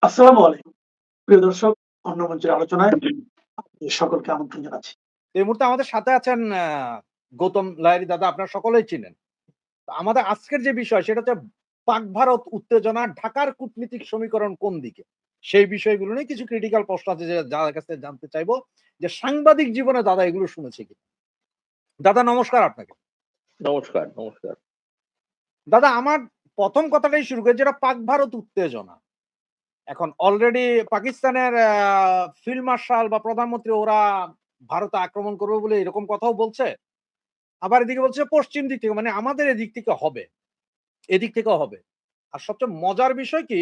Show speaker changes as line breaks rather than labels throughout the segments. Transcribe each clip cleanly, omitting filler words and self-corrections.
আসসালামু আলাইকুম। প্রিয় দর্শক, অন্য মঞ্চের আলোচনায় আপনাদের সকলকে আমন্ত্রণ জানাচ্ছি।
এই মুহূর্তে আমাদের সাথে আছেন গৌতম লাহিড়ী দাদা আপনারা সকলেই চিনেন। তো আমাদের আজকের যে বিষয় সেটা হচ্ছে পাক-ভারত উত্তেজনা, ঢাকার কূটনীতিক সমীকরণ কোন দিকে? সেই বিষয়গুলো নিয়ে কিছু ক্রিটিক্যাল প্রশ্ন আছে যে যার কাছ থেকে জানতে চাইবো যে সাংবাদিক জীবনে দাদা এগুলো শুনেছে কিনা? দাদা নমস্কার আপনাকে।
নমস্কার, নমস্কার।
দাদা আমার ১ম কথাটাই শুরু করি যেটা পাক-ভারত উত্তেজনা। এখন অলরেডি পাকিস্তানের ফিল্ড মার্শাল বা প্রধানমন্ত্রী ওরা ভারতে আক্রমণ করবে বলে এরকম কথাও বলছে। আবার এদিকে বলছে পশ্চিম দিক থেকে মানে আমাদের এদিক থেকে হবে। এদিক থেকেও হবে। আর সবচেয়ে মজার বিষয় কি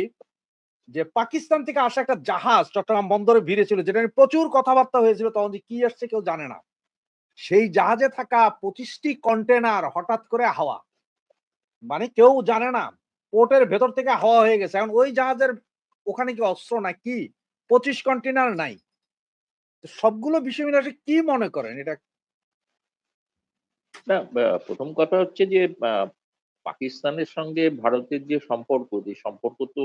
যে পাকিস্তান থেকে আসা একটা জাহাজ চট্টগ্রাম বন্দরে ভিড়ে ছিল যেটা নিয়ে প্রচুর কথাবার্তা হয়েছিল তখন যে কি আসছে কেউ জানে না। সেই জাহাজে থাকা ২৫ টি কন্টেইনার হঠাৎ করে হাওয়া। মানে কেউ জানে না। পোর্টের ভেতর থেকে হাওয়া হয়ে গেছে। এখন ওই জাহাজের ওখানে কি অস্ত্র না কি? ২৫ কন্টেইনার নাই। তো সবগুলো বিষয় মিলে আসলে কি মনে করেন এটা?
না, ১ম কথা হচ্ছে যে পাকিস্তানের সঙ্গে ভারতের যে সম্পর্ক, যে সম্পর্ক তো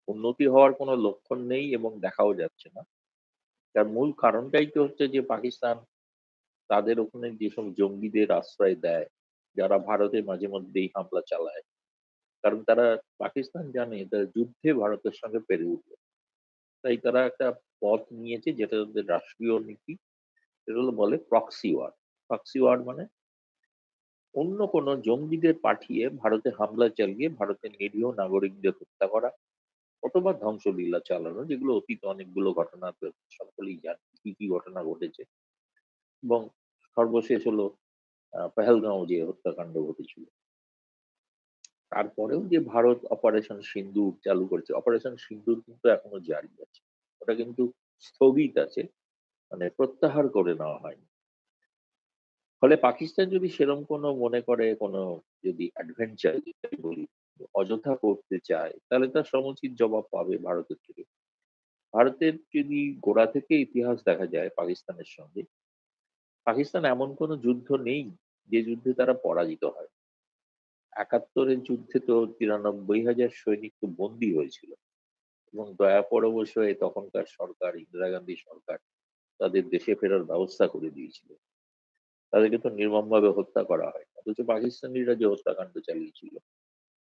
উন্নতি হওয়ার কোনো লক্ষণ নেই এবং দেখাও যাচ্ছে না। তার মূল কারণটাই তো হচ্ছে যে পাকিস্তান তাদের ওখানে যেসব জঙ্গিদের আশ্রয় দেয়, যারা ভারতে মাঝে মধ্যেই হামলা চালায়। কারণ তারা পাকিস্তান জানে তারা যুদ্ধে ভারতের সঙ্গে পেরে উঠবে। তাই তারা একটা পথ নিয়েছে যেটা তাদের রাষ্ট্রীয় নীতি। সেটা হলো বলে প্রক্সি ওয়ার। প্রক্সি ওয়ার মানে অন্য কোনো জঙ্গিদের পাঠিয়ে ভারতে হামলা চালিয়ে ভারতের নিরীহ নাগরিকদের হত্যা করা অথবা ধ্বংসলীলা চালানো, যেগুলো অতীতে অনেকগুলো ঘটনা তো সকলেই জানে কি কি ঘটনা ঘটেছে। এবং সর্বশেষ হলো পেহেলগাঁও যে হত্যাকাণ্ড ঘটেছিল। তারপরেও যে ভারত অপারেশন সিন্দুর চালু করেছে, অপারেশন সিন্দুর কিন্তু এখনো জারি আছে। ওটা কিন্তু স্থগিত আছে, মানে প্রত্যাহার করে নেওয়া হয়নি। ফলে পাকিস্তান যদি সেরকম কোনো মনে করে কোনো, যদি অ্যাডভেঞ্চার বলি, অযথা করতে চায়, তাহলে তার সমুচিত জবাব পাবে ভারতের থেকে। ভারতের যদি গোড়া থেকে ইতিহাস দেখা যায় পাকিস্তানের সঙ্গে, পাকিস্তান এমন কোনো যুদ্ধ নেই যে যুদ্ধে তারা পরাজিত হয়। ৭১-এর যুদ্ধে তো ৯৩,০০০ সৈনিক তো বন্দী হয়েছিল এবং দয়া পরবশ হয়ে তখনকার সরকার, ইন্দিরা গান্ধী সরকার, তাদের দেশে ফেরার ব্যবস্থা করে দিয়েছিল। তাদেরকে তো নির্মমভাবে হত্যা করা হয়, অথচ পাকিস্তানিরা যে হত্যাকাণ্ড চালিয়েছিল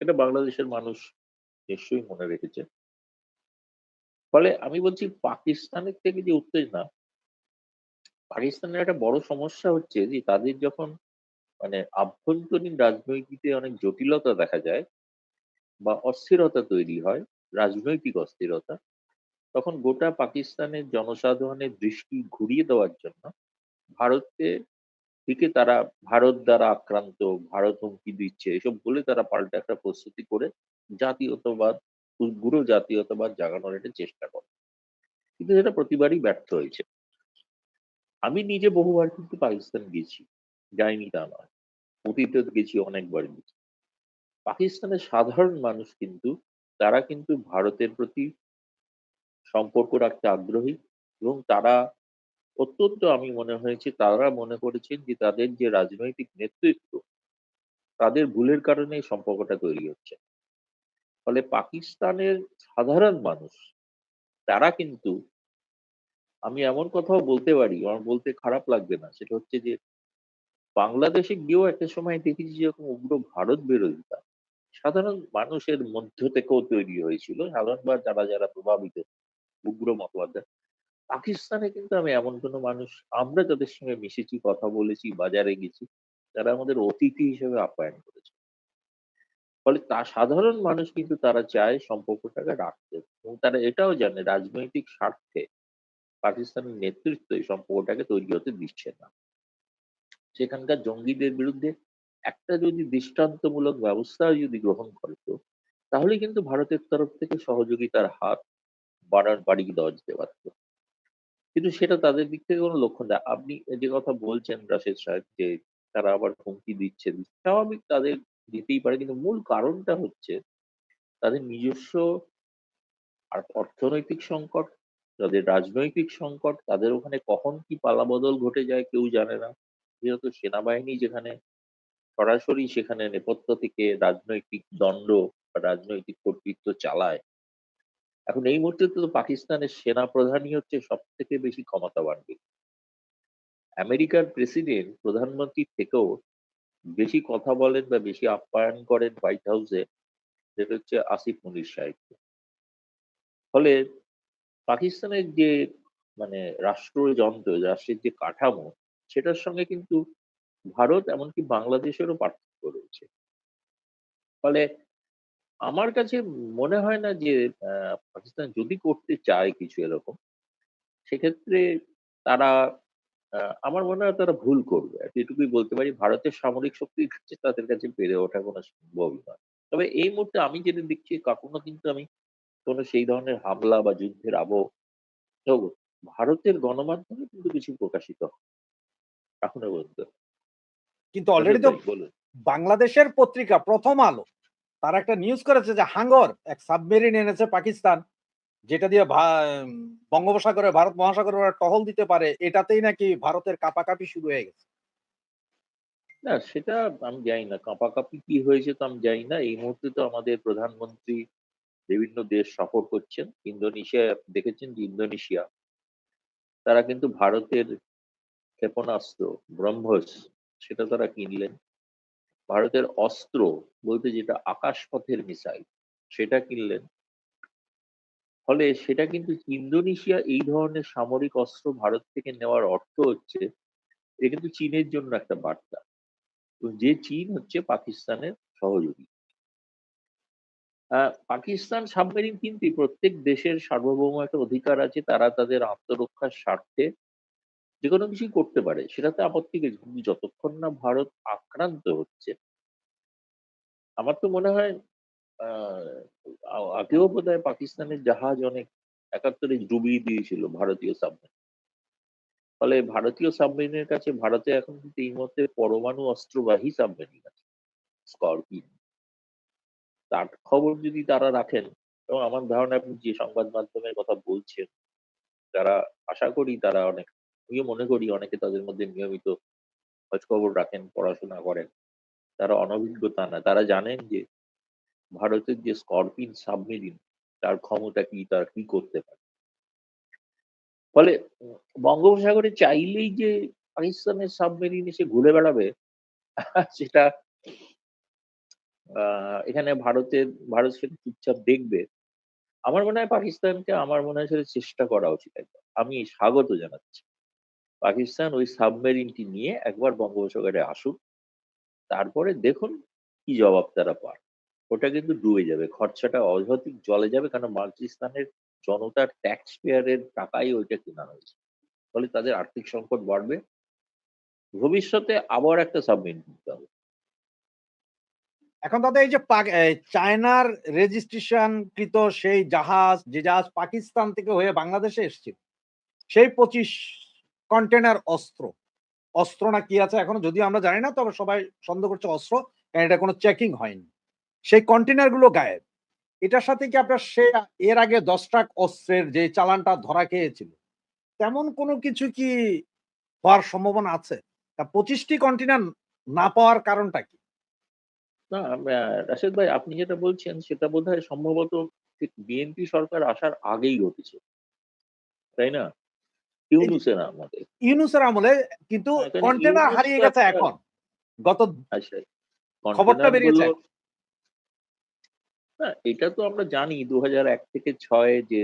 এটা বাংলাদেশের মানুষ নিশ্চয়ই মনে রেখেছে। ফলে আমি বলছি পাকিস্তানের থেকে যে উত্তেজনা, পাকিস্তানের একটা বড় সমস্যা হচ্ছে যে তাদের যখন মানে আভ্যন্তরীণ রাজনৈতিকে অনেক জটিলতা দেখা যায় বা অস্থিরতা তৈরি হয়, রাজনৈতিক অস্থিরতা, তখন গোটা পাকিস্তানের জনসাধারণের দৃষ্টি ঘুরিয়ে দেওয়ার জন্য ভারতে দিকে তারা ভারত দ্বারা আক্রান্ত, ভারত হুমকি দিচ্ছে এসব বলে তারা পাল্টা একটা প্রস্তুতি করে জাতীয়তাবাদ, গুরু জাতীয়তাবাদ জাগানোর একটা চেষ্টা করে। কিন্তু সেটা প্রতিবারই ব্যর্থ হয়েছে। আমি নিজে বহুবার কিন্তু পাকিস্তান গেছি, যাইনি তা নয়, অতীতে গেছি, অনেকবার গেছি। পাকিস্তানের সাধারণ মানুষ কিন্তু, তারা কিন্তু ভারতের প্রতি সম্পর্ক রাখতে আগ্রহী এবং তারা অত্যন্ত, আমি মনে হয়েছে তারা মনে করেছেন যে তাদের যে রাজনৈতিক নেতৃত্ব, তাদের ভুলের কারণে এই সম্পর্কটা তৈরি হচ্ছে। ফলে পাকিস্তানের সাধারণ মানুষ, তারা কিন্তু, আমি এমন কথাও বলতে পারি, আমার বলতে খারাপ লাগবে না, সেটা হচ্ছে যে বাংলাদেশে গিয়েও একটা সময় দেখেছি যেরকম উগ্র ভারত বিরোধিতা সাধারণ মানুষের মধ্য থেকেও তৈরি হয়েছিল। সাধারণ বা যারা যারা প্রভাবিত উগ্র মতবাদ, পাকিস্তানে কিন্তু আমি এমন কোনো মানুষ, আমরা যাদের সঙ্গে মিশেছি, কথা বলেছি, বাজারে গেছি, তারা আমাদের অতিথি হিসেবে আপ্যায়ন করেছে। ফলে তা সাধারণ মানুষ কিন্তু তারা চায় সম্পর্কটাকে রাখতে এবং তারা এটাও জানে রাজনৈতিক স্বার্থে পাকিস্তানের নেতৃত্ব এই সম্পর্কটাকে তৈরি হতে দিচ্ছে না। সেখানকার জঙ্গিদের বিরুদ্ধে একটা যদি দৃষ্টান্তমূলক ব্যবস্থা যদি গ্রহণ করে তো, তাহলে কিন্তু ভারতের তরফ থেকে সহযোগিতার হাত বাড়িয়ে দেওয়া যেতে পারত। কিন্তু সেটা তাদের দিক থেকে কোনো লক্ষণ দেয়। আপনি যে কথা বলছেন রাশেদ সাহেব যে তারা আবার হুমকি দিচ্ছে, স্বাভাবিক তাদের দিতেই পারে, কিন্তু মূল কারণটা হচ্ছে তাদের নিজস্ব অর্থনৈতিক সংকট, তাদের রাজনৈতিক সংকট, তাদের ওখানে কখন কি পালাবদল ঘটে যায় কেউ জানে না। যেহেতু সেনাবাহিনী যেখানে সরাসরি সেখানে নেপথ্য থেকে রাজনৈতিক দণ্ড বা রাজনৈতিক কর্তৃত্ব চালায়, এখন এই মুহূর্তে তো পাকিস্তানের সেনা প্রধানই হচ্ছে সব থেকে বেশি ক্ষমতাবান ব্যক্তি। আমেরিকার প্রেসিডেন্ট প্রধানমন্ত্রীর থেকেও বেশি কথা বলেন বা বেশি আপ্যায়ন করেন হোয়াইট হাউসে, যেটা হচ্ছে আসিফ মুনির সাহেবকে। ফলে পাকিস্তানের যে মানে রাষ্ট্রযন্ত্র, রাষ্ট্রের যে কাঠামো, সেটার সঙ্গে কিন্তু ভারত এমনকি বাংলাদেশেরও পার্থক্য রয়েছে। ফলে আমার কাছে মনে হয় না যে পাকিস্তান যদি করতে চায় কিছু এরকম, সেক্ষেত্রে তারা আমার মনে হয় তারা ভুল করবে। আর এটুকুই বলতে পারি, ভারতের সামরিক শক্তির কাছে তাদের কাছে পেরে ওঠা কোনো সম্ভবই নয়। তবে এই মুহূর্তে আমি যেটা দেখছি, কখনো কিন্তু আমি কোনো সেই ধরনের হামলা বা যুদ্ধের আবহ তো ভারতের গণমাধ্যমে কিন্তু কিছু প্রকাশিত হয় এখনো পর্যন্ত।
কিন্তু
রাশেদ
অলরেডি তো
ভাই বলুন।
বাংলাদেশের পত্রিকা প্রথম আলো তারা একটা নিউজ করেছে যে হাঙ্গর এক সাবমেরিন এনেছে পাকিস্তান, যেটা দিয়ে বঙ্গোপসাগরে ভারত মহাসাগরে ওরা টহল দিতে পারে, এটাতেই নাকি ভারতের কাপাকাপি শুরু হয়ে গেছে।
না, সেটা আমি জানি না কাঁপাকাঁপি কি হয়েছে, তো আমি জানি না। এই মুহূর্তে তো আমাদের প্রধানমন্ত্রী বিভিন্ন দেশ সফর করছেন। ইন্দোনেশিয়া দেখেছেন যে ইন্দোনেশিয়া তারা কিন্তু ভারতের ক্ষেপণাস্ত্র ব্রহ্মস সেটা তারা কিনলেন। ভারতের অস্ত্র বলতে যেটা আকাশপথের মিসাইল সেটা কিনলেন। ফলে সেটা কিন্তু ইন্দোনেশিয়া এই ধরনের সামরিক অস্ত্র ভারত থেকে নেওয়ার অর্থ হচ্ছে এটা কিন্তু চীনের জন্য একটা বার্তা। তো যে চীন হচ্ছে পাকিস্তানের সহযোগী। পাকিস্তান সাবমেরিন কিন্তু প্রত্যেক দেশের সার্বভৌম একটা অধিকার আছে, তারা তাদের আত্মরক্ষার স্বার্থে যে কোনো কিছুই করতে পারে, সেটাতে আপত্তি কিছু, কিন্তু যতক্ষণ না ভারত আক্রান্ত হচ্ছে, আমার তো মনে হয় আগেও বোধহয় পাকিস্তানের জাহাজ অনেক ৭১-এ ডুবিয়ে দিয়েছিল ভারতীয় সাবমেরিন। ফলে ভারতীয় সাবমেরিনের কাছে ভারতে এখন কিন্তু এই মুহূর্তে পরমাণু অস্ত্রবাহী সাবমেরিন আছে, স্করপিন। তার খবর যদি তারা রাখেন, এবং আমার ধারণা আপনি যে সংবাদ মাধ্যমের কথা বলছেন, যারা আশা করি তারা অনেক, আমিও মনে করি অনেকে তাদের মধ্যে নিয়মিত খোঁজ খবর রাখেন, পড়াশোনা করেন, তারা অনভিজ্ঞতা না, তারা জানেন যে ভারতের যে স্করপিন সাবমেরিন তার ক্ষমতা কি, তার কি করতে পারে। ফলে বঙ্গোপসাগরে চাইলেই যে পাকিস্তানের সাবমেরিন এসে ঘুরে বেড়াবে সেটা এখানে ভারত সেটা চুপচাপ দেখবে, আমার মনে হয় পাকিস্তানকে, আমার মনে হয় সেটা চেষ্টা করা উচিত একবার। আমি স্বাগত জানাচ্ছি পাকিস্তান ওই সাবমেরিনটি নিয়ে একবার বঙ্গোপসাগরে আসুক, তারপরে দেখুন কি জবাব তারা পায়। ওটা কিন্তু ডুবে যাবে, খরচাটা অযৌক্তিক জলে যাবে, কারণ পাকিস্তানের জনতার ট্যাক্স পেয়ারের টাকাই ওইটা কেনা হয়েছে। ফলে তাদের আর্থিক সংকট বাড়বে, ভবিষ্যতে আবার একটা সাবমেরিন কিনতে হবে।
এখন দাদা এই যে চায়নার রেজিস্ট্রেশন কৃত সেই জাহাজ, যে জাহাজ পাকিস্তান থেকে হয়ে বাংলাদেশে এসেছিল, সেই 25 কন্টেনার অস্ত্র না কি আছে এখনো যদিও আমরা জানি না, তবে সবাই সন্দেহ করছে অস্ত্র, কারণ এটা কোনো চেকিং হয়নি। সেই কন্টেনার গুলো গায়েব। এটার সাথে কি আপনার সে এর আগে 10 ট্রাক অস্ত্রের যে চালানটা ধরা খেয়েছিল, তেমন কোনো কিছু কি হওয়ার সম্ভাবনা আছে? 25টি কন্টেনার না পাওয়ার কারণটা কি?
না, রাশেদ ভাই আপনি যেটা বলছেন সেটা বোধহয় সম্ভবত ঠিক বিএনপি সরকার আসার আগেই ঘটেছে, তাই না?
এই যে
ইউনূসের আমলে।
ইউনূসের আমলে, কিন্তু
এখানে
কন্টেনার
ইউনূস তো
হারিয়ে গেছে
একটা,
এখন। গত
আচ্ছা,
খবরটা
কন্টেনার
বেরিয়েছে
গুলো,
এখন।
না এটা তো আমরা জানি ২০০১ থেকে ৬ যে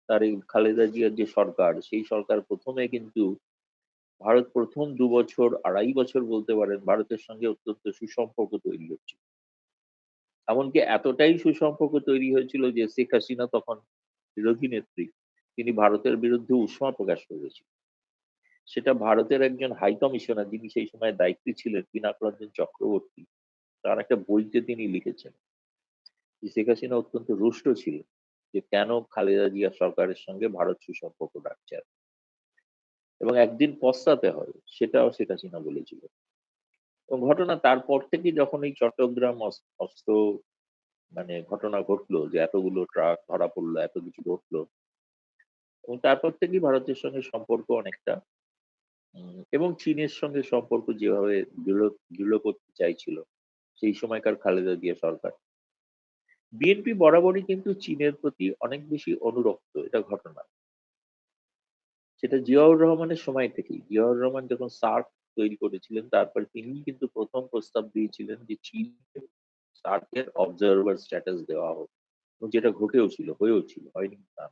তার এই খালেদা জিয়ার যে সরকার, সেই সরকার প্রথমে কিন্তু ভারত প্রথম ২ বছর, ২.৫ বছর বলতে পারেন, ভারতের সঙ্গে অত্যন্ত সুসম্পর্ক তৈরি হচ্ছিল। এমনকি এতটাই সুসম্পর্ক তৈরি হয়েছিল যে শেখ হাসিনা তখন বিরোধী নেত্রী, তিনি ভারতের বিরুদ্ধে উষ্মা প্রকাশ করেছিলেন। সেটা ভারতের একজন হাই কমিশনার, যিনি সেই সময় দায়িত্বে ছিলেন, পিনাক রঞ্জন চক্রবর্তী, তার একটা বইতে তিনি লিখেছেন যে শেখ হাসিনা অত্যন্ত রুষ্ট ছিলেন যে কেন খালেদা জিয়া সরকারের সঙ্গে ভারত সুসম্পর্ক রাখছে আর। এবং একদিন পস্তাতে হবে, সেটাও শেখ হাসিনা বলেছিল। এবং ঘটনা তারপর থেকে যখন এই চট্টগ্রাম অস্ত্র ঘটনা ঘটলো, যে এতগুলো ট্রাক ধরা পড়লো, এত কিছু ঘটলো, এবং তারপর থেকেই ভারতের সঙ্গে সম্পর্ক অনেকটা এবং চীনের সঙ্গে সম্পর্ক যেভাবে দৃঢ় দৃঢ় করতে চাইছিল সেই সময়কার খালেদা জিয়া সরকার, বিএনপি বরাবরই কিন্তু চীনের প্রতি অনেক বেশি অনুরক্ত, এটা ঘটনা। সেটা জিয়াউর রহমানের সময় থেকেই। জিয়াউর রহমান যখন সার্ক তৈরি করেছিলেন, তারপরে তিনি কিন্তু প্রথম প্রস্তাব দিয়েছিলেন যে চীনকে সার্কের অবজারভার স্ট্যাটাস দেওয়া হোক, এবং যেটা ঘটেও ছিল, হয়েও ছিল, হয়নি না।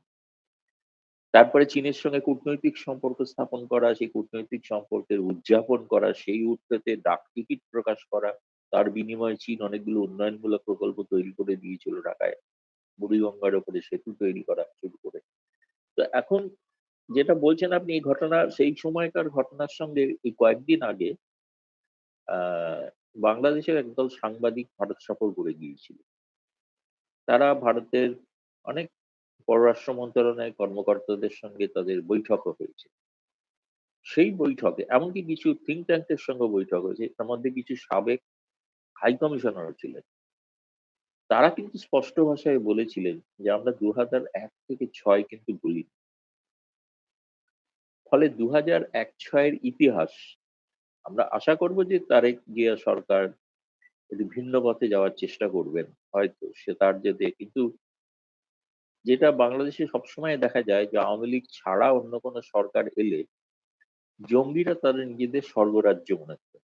তারপরে চীনের সঙ্গে কূটনৈতিক সম্পর্ক স্থাপন করা, সেই কূটনৈতিক সম্পর্কের উদযাপন করা, সেই অর্থে ডাক টিকিট প্রকাশ করা, তার বিনিময়ে চীন অনেকগুলো উন্নয়নমূলক প্রকল্প তৈরি করে দিয়েছিল ঢাকায়, বুড়িগঙ্গার ওপরে সেতু তৈরি করা শুরু করে। তো এখন যেটা বলছেন আপনি, এই ঘটনা সেই সময়কার ঘটনার সঙ্গে এই কয়েকদিন আগে আহ বাংলাদেশের একদল সাংবাদিক ভারত সফর করে গিয়েছিল। তারা ভারতের অনেক পররাষ্ট্র মন্ত্রণালয়ের কর্মকর্তাদের সঙ্গে তাদের বৈঠকও হয়েছে। সেই বৈঠকে এমনকি কিছু থিঙ্ক ট্যাঙ্কের সঙ্গে বৈঠক হয়েছে, তার মধ্যে কিছু সাবেক হাই কমিশনারও ছিলেন। তারা কিন্তু স্পষ্ট ভাষায় বলেছিলেন যে আমরা 2001 থেকে 6 কিন্তু বলি। ফলে 2001-6 ইতিহাস আমরা আশা করব যে তারেক জিয়া সরকার একটু ভিন্ন পথে যাওয়ার চেষ্টা করবেন, হয়তো সে তার যেতে। কিন্তু যেটা বাংলাদেশে সবসময় দেখা যায় যে আওয়ামী লীগ ছাড়া অন্য কোনো সরকার এলে জঙ্গিরা তাদের নিজেদের স্বর্গরাজ্য মনে করে।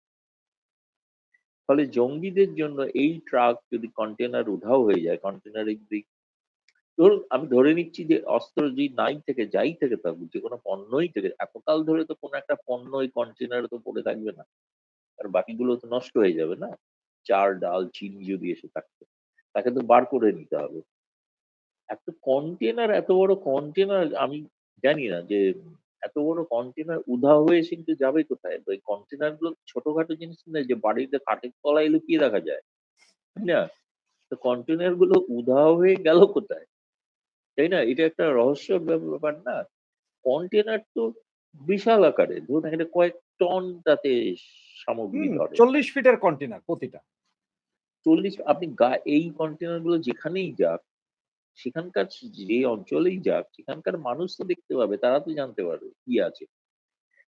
ফলে জঙ্গিদের জন্য এই ট্রাক যদি কন্টেনার উধাও হয়ে যায়, কন্টেনারে যদি, ধরুন আমি ধরে নিচ্ছি যে অস্ত্র যদি নাই থেকে যাই থেকে থাকুক, যে কোনো পণ্যই থেকে, এতকাল ধরে তো কোনো একটা পণ্য ওই কন্টেনারে তো পড়ে থাকবে না, আর বাকিগুলো তো নষ্ট হয়ে যাবে না। চাল ডাল চিনি যদি এসে থাকতো, তাকে তো বার করে নিতে হবে। একটা কন্টেনার, এত বড় কন্টেনার, আমি জানি না যে এত বড় কন্টেনার উধাও হয়ে এসে কিন্তু যাবে কোথায়? তো এই কন্টেনার গুলো ছোটখাটো জিনিস নয় যে বাড়িতে কাঠের তলায় লুকিয়ে রাখা যায়, তাই না? তো কন্টেনার গুলো উধাও হয়ে গেল কোথায়, তাই না? এটা একটা রহস্যের ব্যাপার না? কন্টেনার তো বিশাল আকারের, ধরুন এখানে কয়েক টন তাতে সামগ্রী ধরে।
40 ফিটের কন্টেনার প্রতিটা।
40, আপনি এই কন্টেনার গুলো যেখানেই যাক, সেখানকার যে অঞ্চলেই যাক, সেখানকার মানুষ তো দেখতে পাবে, তারা তো জানতে পারবে কি আছে।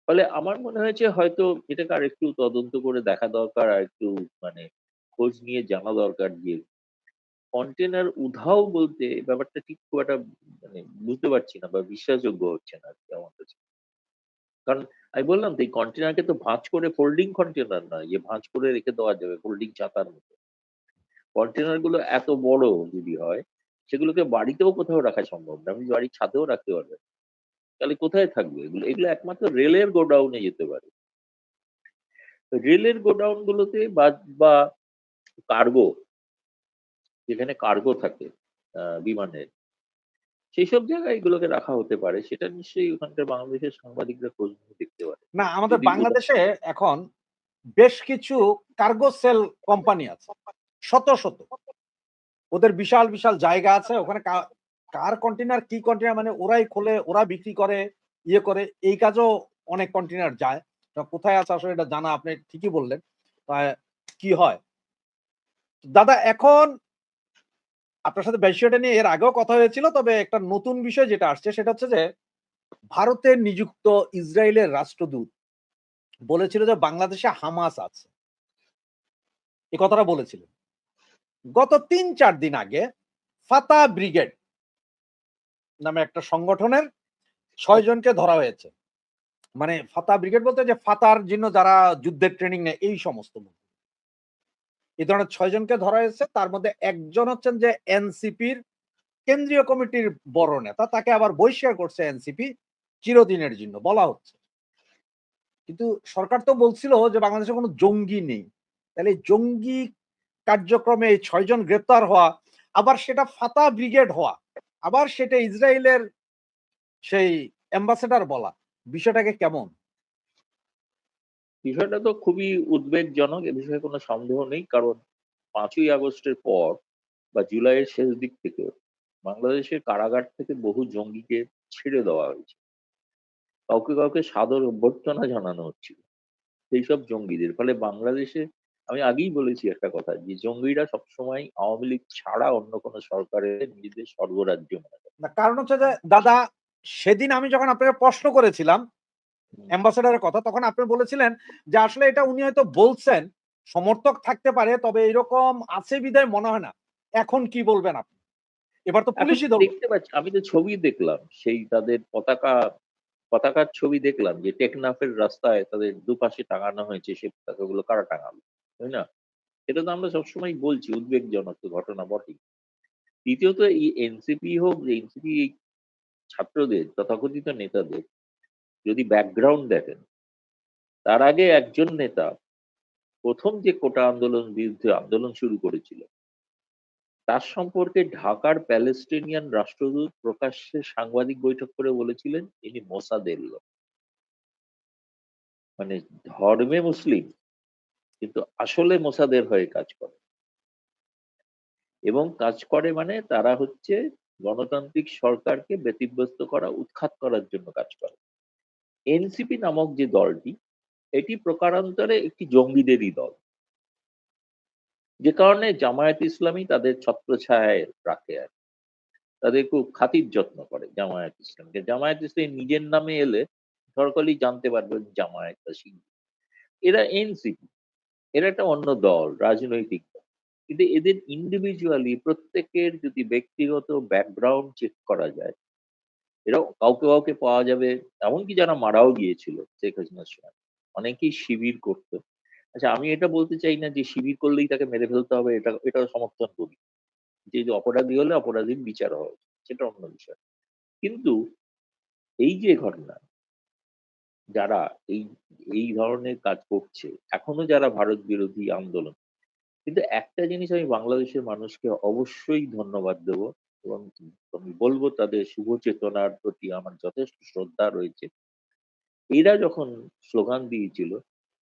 ফলে আমার মনে হয়েছে হয়তো এটাকে আর একটু তদন্ত করে দেখা দরকার, আর একটু মানে খোঁজ নিয়ে জানা দরকার যে কন্টেনার উধাও বলতে ব্যাপারটা ঠিক খুব একটা মানে বুঝতে পারছি না, বা বিশ্বাসযোগ্য হচ্ছে না আর কি আমার কাছে। কারণ আমি বললাম তো, এই কন্টেনারকে তো ভাঁজ করে, ফোল্ডিং কন্টেনার নয় যে ভাঁজ করে রেখে দেওয়া যাবে ফোল্ডিং ছাতার মতো। কন্টেনার গুলো এত বড় যদি হয়, সেগুলোকে বাড়িতেও কোথাও রাখা সম্ভব না, আপনি বাড়ির ছাদেও রাখতে পারবেন। তাহলে কোথায় থাকবে এগুলো? এগুলো একমাত্র রেলের গোডাউনে যেতে পারে। রেলের গোডাউন গুলোতে বা কার্গো, যেখানে কার্গো থাকে বিমানের, সেই সব জায়গায় এগুলোকে রাখা হতে পারে। সেটা নিশ্চয়ই ওখানকার বাংলাদেশের সাংবাদিকরা খোঁজ নিয়ে দেখতে পারে।
না, আমাদের
যদি
বাংলাদেশে এখন বেশ কিছু কার্গো সেল কোম্পানি আছে, শত শত। ওদের বিশাল বিশাল জায়গা আছে ওখানে। কার কন্টেনার কি কন্টেনার মানে ওরাই খোলে, ওরা বিক্রি করে, ইয়ে করে, এই কাজও অনেক কন্টেনার যায়। তা কোথায় আছে আসলে এটা জানা, আপনি ঠিকই বললেন। তা কি হয় দাদা, এখন আপনার সাথে বিষয়টা নিয়ে এর আগেও কথা হয়েছিল, তবে একটা নতুন বিষয় যেটা আসছে সেটা হচ্ছে যে ভারতের নিযুক্ত ইসরায়েলের রাষ্ট্রদূত বলেছিল যে বাংলাদেশে হামাস আছে, এই কথাটা বলেছিলেন। গত ৩-৪ দিন আগে ফাতা ব্রিগেড নামে একটা সংগঠনের ৬ জনকে ধরা হয়েছে। মানে ফাতা ব্রিগেড বলতে যে ফাতার জন্য যারা যুদ্ধের ট্রেনিং নেয় এই সমস্ত লোক। এই ধরনের ৬ জনকে ধরা হয়েছে। তার মধ্যে একজন হচ্ছেন যে এনসিপির কেন্দ্রীয় কমিটির বড় নেতা, তাকে আবার বহিষ্কার করছে এনসিপি চিরদিনের জন্য বলা হচ্ছে। কিন্তু সরকার তো বলছিল যে বাংলাদেশে কোনো জঙ্গি নেই। তাহলে জঙ্গি কার্যক্রমে এই ৬ জন গ্রেপ্তার হওয়া, আবার সেটা ফাতা ব্রিগেড হওয়া, আবার সেটা ইসরায়েলের সেই অ্যাম্বাসেডর বলা, বিষয়টাকে কেমন?
বিষয়টা তো খুবই উদ্বেগজনক, এ বিষয়ে কোনো সন্দেহ নেই। কারণ ৫ই আগস্টের পর বা জুলাইয়ের শেষ দিক থেকে বাংলাদেশের কারাগার থেকে বহু জঙ্গিকে ছেড়ে দেওয়া হয়েছে। কাউকে কাউকে সাদর অভ্যর্থনা জানানো হচ্ছিল সেইসব জঙ্গিদের। ফলে বাংলাদেশে, আমি আগেই বলেছি একটা কথা, যে জঙ্গিরা সবসময় আওয়ামী লীগ ছাড়া অন্য কোনো সরকারের নিজেদের স্বর্গরাজ্য মনে করে।
না, কারণ হচ্ছে যে দাদা, সেদিন আমি যখন আপনাকে প্রশ্ন করেছিলাম
হুম,
অ্যাম্বাসেডরের কথা, তখন আপনি বলেছিলেন যে আসলে এটা উনি হয়তো বলছেন, সমর্থক থাকতে পারে, তবে এরকম আছে বিধায় মনে হয় না। এখন কি বলবেন আপনি? এবার তো
এখন
পুলিশই ধরল।
দেখতে পাচ্ছি, আমি তো ছবি দেখলাম, সেই তাদের পতাকার ছবি দেখলাম যে টেকনাফের রাস্তায় তাদের দুপাশে টাঙানো হয়েছে, সে পতাকাগুলো কারা টাঙালো, তাই না? এটা তো আমরা সবসময় বলছি উদ্বেগজনক তো ঘটনা বটেই। দ্বিতীয়ত এই এনসিপি হোক, যে এনসিপি এই ছাত্রদের তথাকথিত নেতাদের যদি ব্যাকগ্রাউন্ড দেখেন, তার আগে একজন নেতা প্রথম যে কোটা আন্দোলন বিরুদ্ধে আন্দোলন শুরু করেছিল, তার সম্পর্কে ঢাকার প্যালেস্টিনিয়ান রাষ্ট্রদূত প্রকাশ্যে সাংবাদিক বৈঠক করে বলেছিলেন ইনি মোসাদের লোক। মানে ধর্মে মুসলিম, কিন্তু আসলে মোসাদের হয়ে কাজ করে, এবং কাজ করে মানে তারা হচ্ছে গণতান্ত্রিক সরকারকে ব্যতিব্যস্ত করা, উৎখাত করার জন্য কাজ করে। এনসিপি নামক যে দলটি, এটি প্রকারান্তরে একটি জঙ্গিদেরই দল, যে কারণে জামায়াত ইসলামী তাদের ছত্রছায়ায় রাখে আর কি। তাদের খুব খাতির যত্ন করে জামায়াত ইসলামকে। জামায়াত ইসলাম নিজের নামে এলে সরকারই জানতে পারবে জামায়াত বা শিবির। এরা এনসিপি, এরা একটা অন্য দল, রাজনৈতিক দল। কিন্তু এদের ইন্ডিভিজুয়ালি প্রত্যেকের যদি ব্যক্তিগত ব্যাকগ্রাউন্ড চেক করা যায়, এরাও কাউকে কাউকে পাওয়া যাবে, এমনকি যারা মারাও গিয়েছিল শেখ হাসিনার সময়, অনেকেই শিবির করতো। আচ্ছা, আমি এটা বলতে চাই না যে শিবির করলেই তাকে মেরে ফেলতে হবে, এটা সমর্থন করি। যে অপরাধী হলে অপরাধীর বিচার হওয়া উচিত, সেটা অন্য বিষয়। কিন্তু এই যে ঘটনা, যারা এই এই ধরনের কাজ করছে, এখনো যারা ভারত বিরোধী আন্দোলন, কিন্তু একটা জিনিস আমি বাংলাদেশের মানুষকে অবশ্যই ধন্যবাদ দেব, এবং আমি বলবো তাদের শুভ চেতনার প্রতি আমার যথেষ্ট শ্রদ্ধা রয়েছে। এরা যখন স্লোগান দিয়েছিল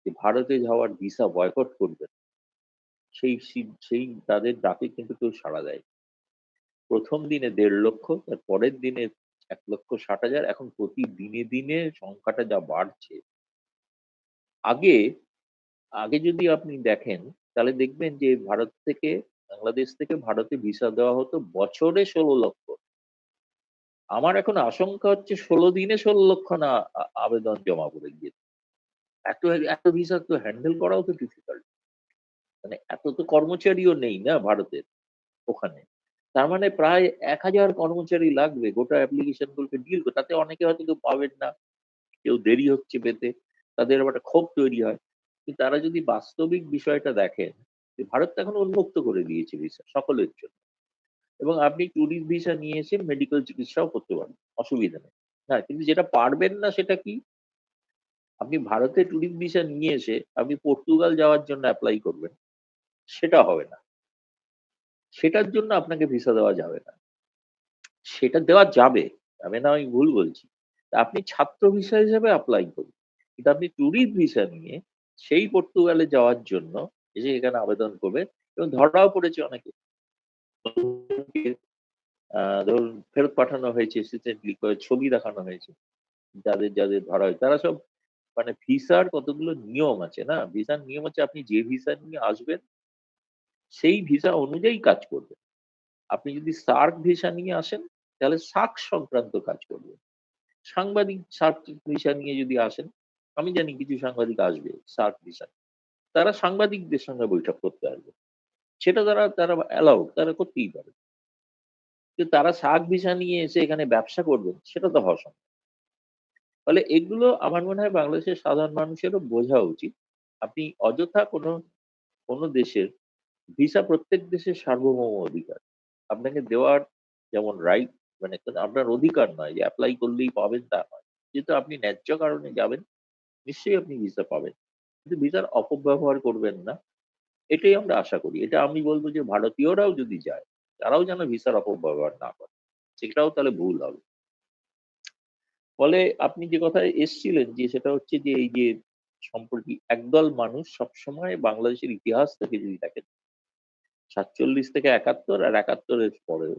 যে ভারতে যাওয়ার ভিসা বয়কট করবে, সেই তাদের ডাকে কিন্তু কেউ সাড়া দেয়। প্রথম দিনে ১.৫ লক্ষ, তার পরের দিনে ১,৬০,০০০, এখন প্রতি দিনে দিনে সংখ্যাটা যা বাড়ছে। আগে আগে যদি আপনি দেখেন, তাহলে দেখবেন যে ভারত থেকে, বাংলাদেশ থেকে ভারতে ভিসা দেওয়া হতো বছরে ১৬ লক্ষ। আমার এখন আশঙ্কা হচ্ছে ১৬ দিনে ১৬ লক্ষ না আবেদন জমা পড়ে গিয়েছে। এত এত ভিসা তো হ্যান্ডেল করাও তো ডিফিকাল্ট। মানে এত তো কর্মচারীও নেই না ভারতের ওখানে। তার মানে প্রায় ১,০০০ কর্মচারী লাগবে গোটা অ্যাপ্লিকেশন গুলোকে ডিল করতে। তাতে অনেকে হয়তো কেউ পাবেন না, কেউ দেরি হচ্ছে পেতে, তাদের আবার একটা ক্ষোভ তৈরি হয়। কিন্তু তারা যদি বাস্তবিক বিষয়টা দেখেন, যে ভারত তো এখন উন্মুক্ত করে দিয়েছে ভিসা সকলের জন্য, এবং আপনি ট্যুরিস্ট ভিসা নিয়ে এসে মেডিকেল চিকিৎসাও করতে পারেন, অসুবিধা নেই। হ্যাঁ, কিন্তু যেটা পারবেন না সেটা কি, আপনি ভারতে ট্যুরিস্ট ভিসা নিয়ে এসে আপনি পর্তুগাল যাওয়ার জন্য অ্যাপ্লাই করবেন, সেটা হবে না। সেটার জন্য আপনাকে ভিসা দেওয়া যাবে না। সেটা দেওয়া যাবে, যাবে না আমি ভুল বলছি। তা আপনি ছাত্র ভিসা হিসেবে এপ্লাই করুন। কিন্তু আপনি ট্যুরিস্ট ভিসা নিয়ে সেই পর্তুগালে যাওয়ার জন্য এসে এখানে আবেদন করবেন, এবং ধরাও পড়েছে অনেকে। ধরুন ফেরত পাঠানো হয়েছে, রিসেন্টলি ছবি দেখানো হয়েছে, যাদের যাদের ধরা হয়েছে তারা সব, মানে ভিসার কতগুলো নিয়ম আছে না, ভিসার নিয়ম আছে, আপনি যে ভিসা নিয়ে আসবেন সেই ভিসা অনুযায়ী কাজ করবেন। আপনি যদি সার্ক ভিসা নিয়ে আসেন, তাহলে সার্ক সংক্রান্ত কাজ করবেন। সাংবাদিক সার্ক ভিসা নিয়ে যদি আসেন, আমি জানি কিছু সাংবাদিক আসবে সার্ক ভিসা, তারা সাংবাদিকদের সঙ্গে বৈঠক করতে আসবে, সেটা তারা তারা অ্যালাউড, তারা করতেই পারে। কিন্তু তারা সার্ক ভিসা নিয়ে এসে এখানে ব্যবসা করবেন, সেটা তো হওয়া সম্ভব। ফলে এগুলো আমার মনে হয় বাংলাদেশের সাধারণ মানুষেরও বোঝা উচিত। আপনি অযথা কোনো কোনো দেশের ভিসা, প্রত্যেক দেশের সার্বভৌম অধিকার আপনাকে দেওয়ার, যেমন রাইট, মানে আপনার অধিকার নয় যে অ্যাপ্লাই করলেই পাবেন তা নয়। যেহেতু আপনি ন্যায্য কারণে যাবেন, নিশ্চয়ই আপনি ভিসা পাবেন, কিন্তু ভিসার অপব্যবহার করবেন না, এটাই আমরা আশা করি। এটা আমি বলবো যে ভারতীয়রাও যদি যায়, তারাও যেন ভিসার অপব্যবহার না করে, সেটাও তাহলে ভুল হবে। ফলে আপনি যে কথায় এসছিলেন, যে সেটা হচ্ছে যে এই যে সম্প্রতি একদল মানুষ সবসময় বাংলাদেশের ইতিহাস থেকে যদি দেখেন, ৪৭ থেকে ৭১ আর ৭১-এর পরেও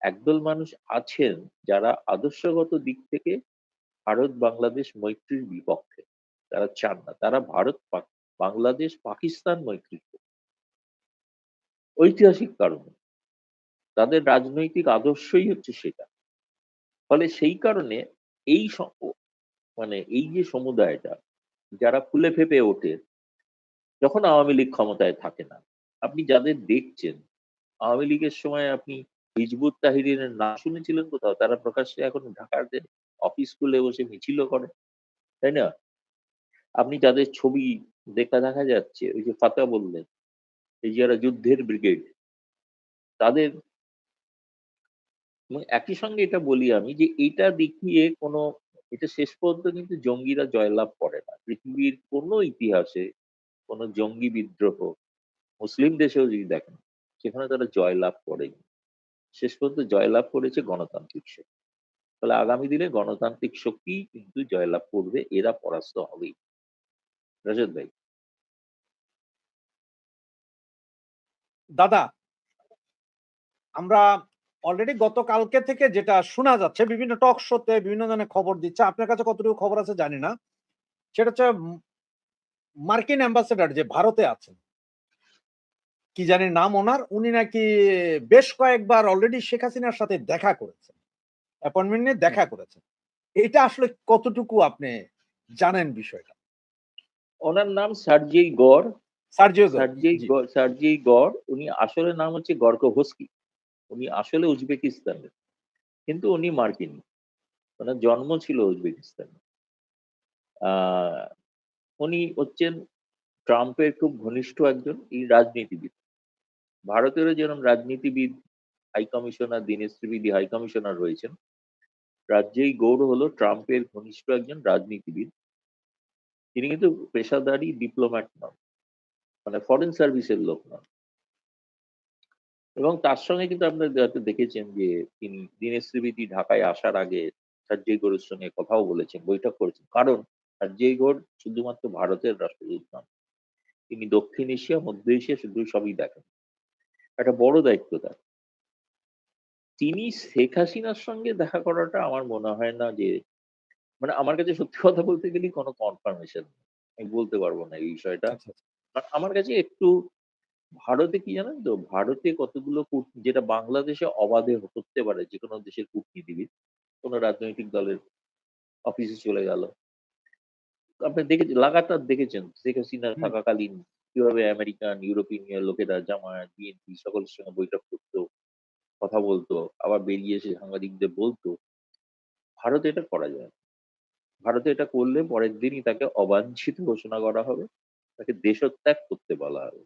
একদল মানুষ আছেন যারা আদর্শগত দিক থেকে ভারত বাংলাদেশ মৈত্রীর বিপক্ষে। তারা চান না, তারা বাংলাদেশ পাকিস্তান মৈত্রীর পক্ষে। ঐতিহাসিক কারণে তাদের রাজনৈতিক আদর্শই হচ্ছে সেটা। ফলে সেই কারণে এই মানে এই যে সমুদায়টা, যারা ফুলে ফেঁপে ওঠে যখন আওয়ামী লীগ ক্ষমতায় থাকে না, আপনি যাদের দেখছেন আওয়ামী লীগের সময় আপনি হিজবুত তাহরিরের নাম শুনেছিলেন কোথাও? তারা প্রকাশ্যে এখন ঢাকার যে অফিস খুলে বসে মিছিলও করে, তাই না? আপনি যাদের ছবি দেখা যাচ্ছে, ওই যে ফাতা বললেন, এই যারা যুদ্ধের ব্রিগেড, তাদের এবং একই সঙ্গে এটা বলি আমি যে এটা দেখিয়ে কোনো, এটা শেষ পর্যন্ত কিন্তু জঙ্গিরা জয়লাভ করে না। পৃথিবীর কোনো ইতিহাসে কোনো জঙ্গি বিদ্রোহ মুসলিম দেশেও যদি দেখেন, সেখানে তারা জয়লাভ করেনি। শেষ পর্যন্ত জয়লাভ করেছে গণতান্ত্রিক শক্তি। ফলে আগামী দিনে গণতান্ত্রিক শক্তি কিন্তু জয়লাভ করবে, এরা পরাস্ত হবেই। রজত ভাই,
দাদা, আমরা অলরেডি গতকালকে থেকে যেটা শোনা যাচ্ছে বিভিন্ন টক শোতে বিভিন্ন ধরনের খবর দিচ্ছে, আপনার কাছে কতটুকু খবর আছে জানি না, সেটা হচ্ছে মার্কিন অ্যাম্বাসেডর যে ভারতে আছেন, কি জানি নাম ওনার, উনি নাকি বেশ কয়েকবার অলরেডি শেখ হাসিনার সাথে দেখা করেছেন, অ্যাপয়েন্টমেন্ট নিয়ে দেখা করেছেন। এটা আসলে কতটুকু আপনি জানেন বিষয়টা?
ওনার নাম সার্জেই গড়।
সার্জিও গো, জি।
সার্জেই গড়, উনি আসলে নাম হচ্ছে গর্কভস্কি। উনি আসলে উজবেকিস্তানের, কিন্তু উনি মার্কিন। ওনার জন্ম ছিল উজবেকিস্তানে। আহ উনি হচ্ছেন ট্রাম্পের খুব ঘনিষ্ঠ একজন এই রাজনীতিবিদ। ভারতেরও যেরকম রাজনীতিবিদ high commissioner, Dinesh Trivedi high commissioner রয়েছেন, রাজ্যেই গৌড় হলো ট্রাম্পের ঘনিষ্ঠ একজন রাজনীতিবিদ। তিনি কিন্তু পেশাদারী ডিপ্লোম্যাট নন, মানে ফরেন সার্ভিসের লোক নন। এবং তার সঙ্গে কিন্তু আপনারা হয়তো দেখেছেন যে তিনি দীনেশ ত্রিবেদী ঢাকায় আসার আগে সার্জেই গৌড়ের সঙ্গে কথাও বলেছেন, বৈঠক করেছেন। কারণ সার্জেই গৌড় শুধুমাত্র ভারতের রাষ্ট্রদূত নন, তিনি দক্ষিণ এশিয়া, মধ্য এশিয়া শুধু সবই দেখেন। একটা বড় দায়িত্ব তার। তিনি শেখ হাসিনার সঙ্গে দেখা করাটা আমার মনে হয় না যে, মানে আমার কাছে সত্যি কথা বলতে গেলে কোনো কনফার্মেশন আমি বলতে পারবো না এই বিষয়টা।
আচ্ছা, আচ্ছা।
আমার কাছে একটু, ভারতে কি জানেন তো, ভারতে কতগুলো যেটা বাংলাদেশে অবাধে করতে পারে যে কোনো দেশের কূটনীতিবিদ, কোনো রাজনৈতিক দলের অফিসে চলে গেল, আপনি দেখেছেন, লাগাতার দেখেছেন শেখ হাসিনা
হুম।
থাকাকালীন কিভাবে আমেরিকান, ইউরোপিয়ান লোকেরা জামায়াত, বিএনপি সকলের সঙ্গে বৈঠক করতো, কথা বলতো, আবার বেরিয়ে এসে সাংবাদিকদের বলতো। ভারতে এটা করা যায় না। ভারতে এটা করলে পরের দিনই তাকে অবাঞ্ছিত ঘোষণা করা হবে, তাকে দেশত্যাগ করতে বলা হবে।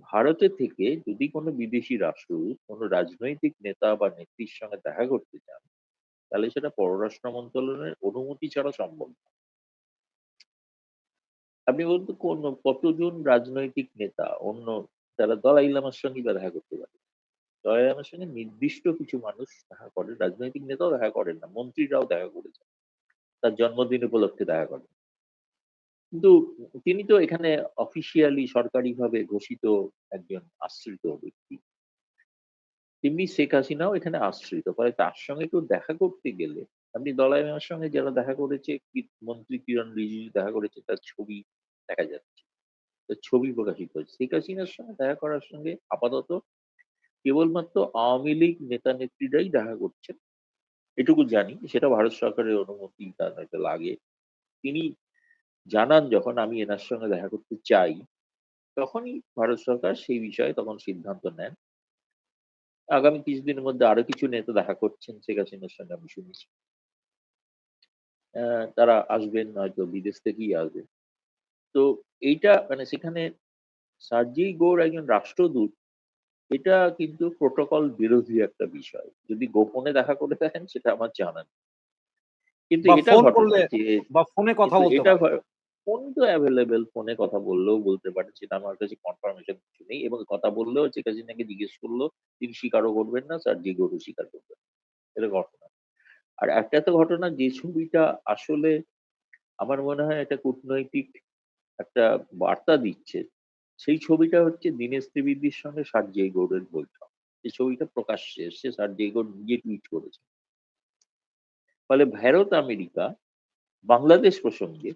ভারতে থেকে যদি কোনো বিদেশি রাষ্ট্রদূত কোনো রাজনৈতিক নেতা বা নেত্রীর সঙ্গে দেখা করতে চান, তাহলে সেটা পররাষ্ট্র মন্ত্রণালয়ের অনুমতি ছাড়া সম্ভব না। আপনি বলুন তো কতজন রাজনৈতিক নেতা অন্য, যারা দলাই লামার সঙ্গে বা দেখা করতে পারে? দলাই লামার সঙ্গে নির্দিষ্ট কিছু মানুষ দেখা করেন, রাজনৈতিক নেতাও দেখা করেন না, মন্ত্রীরাও দেখা করেছেন, তার জন্মদিন উপলক্ষে দেখা করেন। কিন্তু তিনি তো এখানে অফিসিয়ালি সরকারিভাবে ঘোষিত একজন আশ্রিত ব্যক্তি। তেমনি শেখ হাসিনাও এখানে আশ্রিত। ফলে তার সঙ্গে কেউ দেখা করতে গেলে, আপনি দলাই লামার সঙ্গে যারা দেখা করেছে, মন্ত্রী কিরণ রিজিজু দেখা করেছে, তার ছবি দেখা যাচ্ছে, তার ছবি প্রকাশিত হয়েছে। শেখ হাসিনার সঙ্গে দেখা করার সঙ্গে আপাতত কেবলমাত্র আওয়ামী লীগ নেতা নেত্রীরাই দেখা করছেন, এটুকু জানি। সেটা ভারত সরকারের অনুমতি তার হয়তো লাগে। তিনি জানান যখন আমি এনার সঙ্গে দেখা করতে চাই, তখনই ভারত সরকার সেই বিষয়ে তখন সিদ্ধান্ত নেন। আগামী কিছুদিনের মধ্যে আরো কিছু নেতা দেখা করছেন শেখ হাসিনার সঙ্গে, আমি শুনেছি। তারা আসবেন, হয়তো বিদেশ থেকেই আসবেন। তো এইটা মানে সেখানে সার্জেই গৌড় একজন রাষ্ট্রদূত, এটা কিন্তু প্রোটোকল বিরোধী একটা বিষয়। যদি গোপনে দেখা করে থাকেন সেটা আমার জানা নেই। কিন্তু
বা
এটা
ফোন
ঘটনা
করলে
যে,
বা ফোনে কথা
কিন্তু
বলতে
এটা
পারে।
ফোন তো অ্যাভেলেবেল, ফোনে কথা বললেও বলতে পারে, সেটা আমার কাছে কনফার্মেশন কিছু নেই। এবং কথা বললেও শেখ হাসিনাকে জিজ্ঞেস করলো, তিনি স্বীকারও করবেন না, সার্জেই গৌড়ও স্বীকার করবেন না। এটা ঘটনা। আর একটা তো ঘটনা, যে ছবিটা আসলে আমার মনে হয় এটা কূটনৈতিক একটা বার্তা দিচ্ছে, সেই ছবিটা হচ্ছে দীনেশ ত্রিবেদীর সঙ্গে সার্জেই গৌড়ের বৈঠক। এই ছবিটা প্রকাশ্যে এসছে, সার্জেই গৌড় নিজে টুইট করেছে। ফলে ভারত আমেরিকা বাংলাদেশ প্রসঙ্গে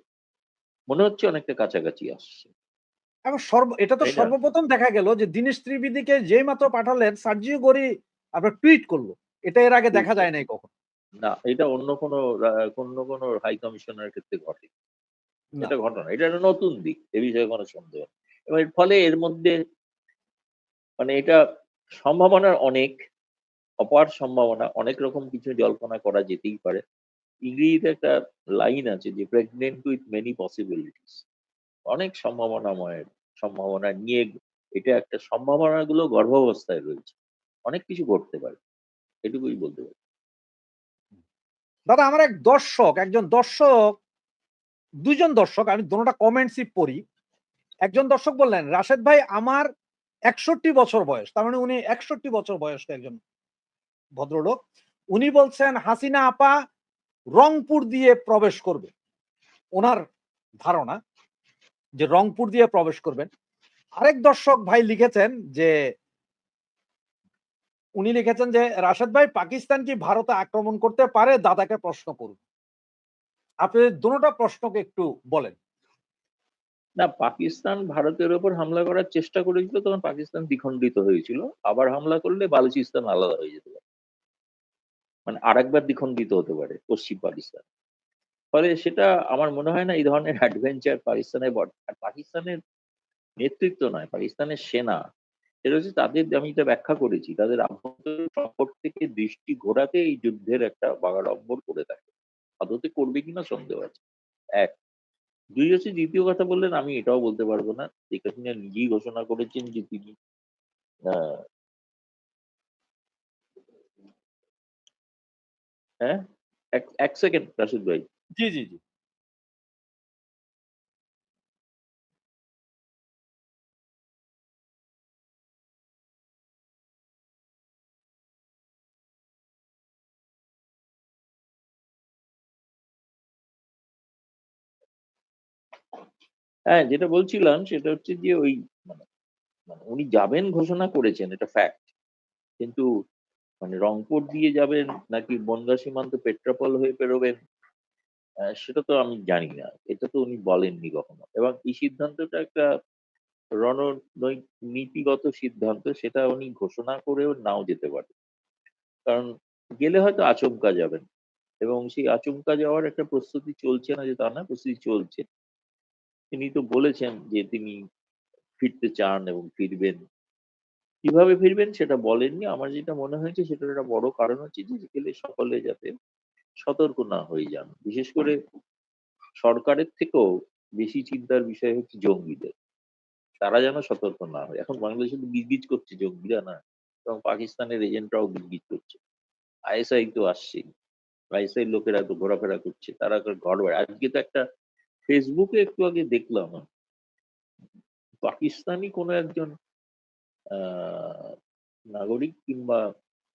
মনে হচ্ছে অনেকটা কাছাকাছি আসছে,
এবং এটা তো
তাই না?
সর্বপ্রথম দেখা গেল যে দীনেশ ত্রিবেদীকে যেই মাত্র পাঠালেন, সার্জিও গরি আপনার টুইট করলো। এটা এর আগে
টুইট
দেখা যায়
করে।
নাই কখনো।
না, এটা অন্য কোনো হাই কমিশনারের ক্ষেত্রে ঘটে।
না।
এটা ঘটনা, এটা একটা নতুন দিক, এ বিষয়ে কোনো সন্দেহ নেই। এবং এর ফলে এর মধ্যে মানে এটা সম্ভাবনার অনেক, অপার সম্ভাবনা, অনেক রকম কিছু জল্পনা করা যেতেই পারে। ইংরেজিতে একটা লাইন আছে যে প্রেগনেন্ট উইথ মেনি পসিবিলিটিস, অনেক সম্ভাবনা নিয়ে এটা একটা, সম্ভাবনাগুলো গর্ভাবস্থায় রয়েছে, অনেক কিছু ঘটতে পারে, এটুকুই বলতে পারি।
দাদা আমার একজন দর্শক, দুইজন দর্শক, আমি দুটোটা কমেন্টসই পড়ি। একজন দর্শক বললেন, রাশেদ ভাই আমার 61 বছর বয়স, তার মানে উনি 61 বছর বয়স্ক একজন ভদ্রলোক। উনি বলছেন হাসিনা আপা রংপুর দিয়ে প্রবেশ করবে, ওনার ধারণা যে রংপুর দিয়ে প্রবেশ করবেন। আরেক দর্শক ভাই লিখেছেন যে, উনি লিখেছেন যে রাশেদ ভাই পাকিস্তান কি ভারতে আক্রমণ করতে পারে, দাদাকে প্রশ্ন করুন। আপনি দুটোটা প্রশ্নকে একটু বলেন।
না, পাকিস্তান ভারতের ওপর হামলা করার চেষ্টা করেছিল, তখন পাকিস্তান দ্বিখণ্ডিত হয়েছিল। আবার হামলা করলে বালুচিস্তান আলাদা হয়ে যেতে পারে, মানে আরেকবার দ্বিখণ্ডিত হতে পারে পশ্চিম পাকিস্তান। ফলে সেটা আমার মনে হয় না এই ধরনের অ্যাডভেঞ্চার পাকিস্তানের আর পাকিস্তানের নেতৃত্ব নয়, পাকিস্তানের সেনা, সেটা হচ্ছে তাদের, আমি এটা ব্যাখ্যা করেছি, তাদের আভ্যন্তরীণ সংকট থেকে দৃষ্টি ঘোরাতে এই যুদ্ধের একটা বাগাড়ম্বর করে থাকে। আদতে করবে কিনা সন্দেহ আছে, এক। দুই হচ্ছে, দ্বিতীয় কথা বললেন, আমি এটাও বলতে পারবো না। শেখ হাসিনা নিজেই ঘোষণা করেছেন যে তিনি আহ, হ্যাঁ, এক এক সেকেন্ড রাশিদ ভাই।
জি জি জি।
হ্যাঁ, যেটা বলছিলাম সেটা হচ্ছে যে ওই মানে মানে উনি যাবেন ঘোষণা করেছেন, এটা ফ্যাক্ট। কিন্তু মানে রংপুর দিয়ে যাবেন নাকি বনগাঁ সীমান্ত পেট্রাপল হয়ে পেরোবেন, সেটা তো আমি জানি না, এটা তো উনি বলেননি কখনো। এবং এই সিদ্ধান্তটা একটা রণনীতিগত সিদ্ধান্ত, সেটা উনি ঘোষণা করেও নাও যেতে পারে। কারণ গেলে হয়তো আচমকা যাবেন, এবং সেই আচমকা যাওয়ার একটা প্রস্তুতি চলছে না যে তা না, প্রস্তুতি চলছে। তিনি তো বলেছেন যে তিনি ফিরতে চান এবং ফিরবেন। কিভাবে ফিরবেন সেটা বলেননি। আমার যেটা মনে হয়েছে সেটার একটা বড় কারণ হচ্ছে যে গেলে সকলে যাতে সতর্ক না হয়ে যান। বিশেষ করে সরকারের থেকেও বেশি চিন্তার বিষয় হচ্ছে জঙ্গিদের, তারা যেন সতর্ক না হয়। এখন বাংলাদেশে তো গিজগিজ করছে জঙ্গিরা, না, এবং পাকিস্তানের এজেন্টরাও গিজগিজ করছে। আইএসআই তো আসছেই, আইএসআই লোকেরা তো ঘোরাফেরা করছে, তারা ঘর বাড়ি। আজকে তো একটা ফেসবুকে একটু আগে দেখলাম, পাকিস্তানি কোনো একজন নাগরিক কিংবা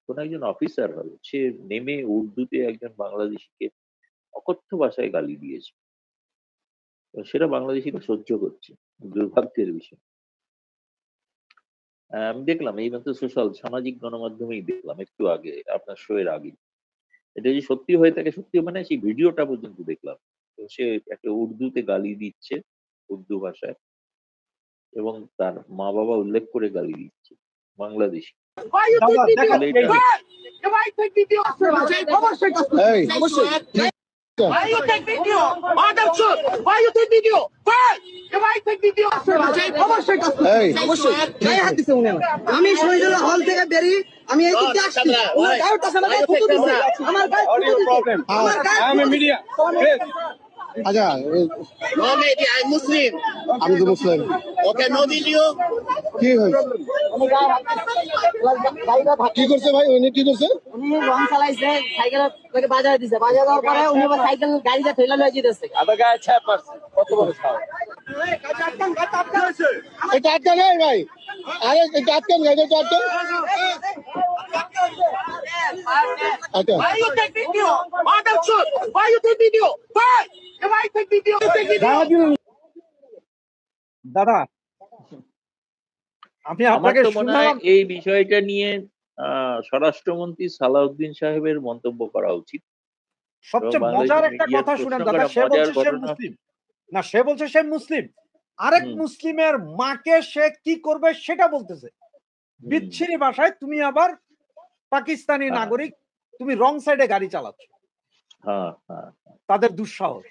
কোন একজন অফিসার হবে, সে নেমে উর্দুতে একজন বাংলাদেশিকে অকথ্য ভাষায় গালি দিয়েছে। তো সেটা বাংলাদেশিরা সহ্য করছে, দুর্ভাগ্যের বিষয়। আমি দেখলাম এইমাত্র সামাজিক গণমাধ্যমেই দেখলাম একটু আগে, আপনার শো এর আগে। এটা যে সত্যি হয়ে থাকে, সত্যি মানে সেই ভিডিওটা পর্যন্ত দেখলাম। তো সে একটা উর্দুতে গালি দিচ্ছে, উর্দু ভাষায়, এবং তার মা বাবা উল্লেখ করে গালি দিচ্ছে, বাংলাদেশি।
দাদা দেখেন
ফলে
এই
এটা
যে
Hey,
Why you take video? Madam sir, why you take video? Why? Why take video? অবশ্যই কাজ করতে
hey,
অবশ্যই গায়ে হাত দিছে উনি আমার। আমি শহীদুল্লাহ হল থেকে বেরি, আমি এই দিকে আসছি, উনার গায়ে উঠতেছে, আমার গায়ে থুতু দিছে, আমার গায়ে থুতু দিছে, আমার গায়ে থুতু দিছে।
Aja,
No media, I'm Muslim.
আমি তো মুসলিম।
Okay, no video.
কি হয়েছে?
উনি গায়ে হাত দিছে, গাড়িটা
কি করছে ভাই? উনি কি করছে?
উনি রং চালাইছে, সাইকেল থেকে বাজায় দিছে, বাজায় দেওয়ার পরে উনি আবার সাইকেল গাড়িতে ঠেলা লয়ে যেতেছে।
এটা আটকান নাই ভাই। আরে এটা আটকান গাড়ি, এটা আটকান। আচ্ছা,
Why you take video? Madam sir, why you take video? Why? Why take video? Take video.
দাদা আমি
আমার
আপনাকে
তো মনে হয়
শুনলাম।
এই বিষয়টা নিয়ে স্বরাষ্ট্রমন্ত্রী সালাউদ্দিন সাহেবের মন্তব্য করা উচিত। এবং
সবচেয়ে মজার
বাংলাদেশের
একটা
মিডিয়ার
কথা
প্রশ্ন
শুনেন
করা
দাদা, সে
মজার
বলছে সে
ঘটনা।
মুসলিম, না সে বলছে সে মুসলিম, আরেক
হুম,
মুসলিমের মাকে সে কি করবে সেটা বলতেছে
হুম,
বিচ্ছিরি ভাষায়। তুমি আবার পাকিস্তানি
হ্যাঁ,
নাগরিক, তুমি রং সাইডে গাড়ি চালাচ্ছ,
হ্যাঁ, হ্যাঁ।
তাদের দুঃসাহস।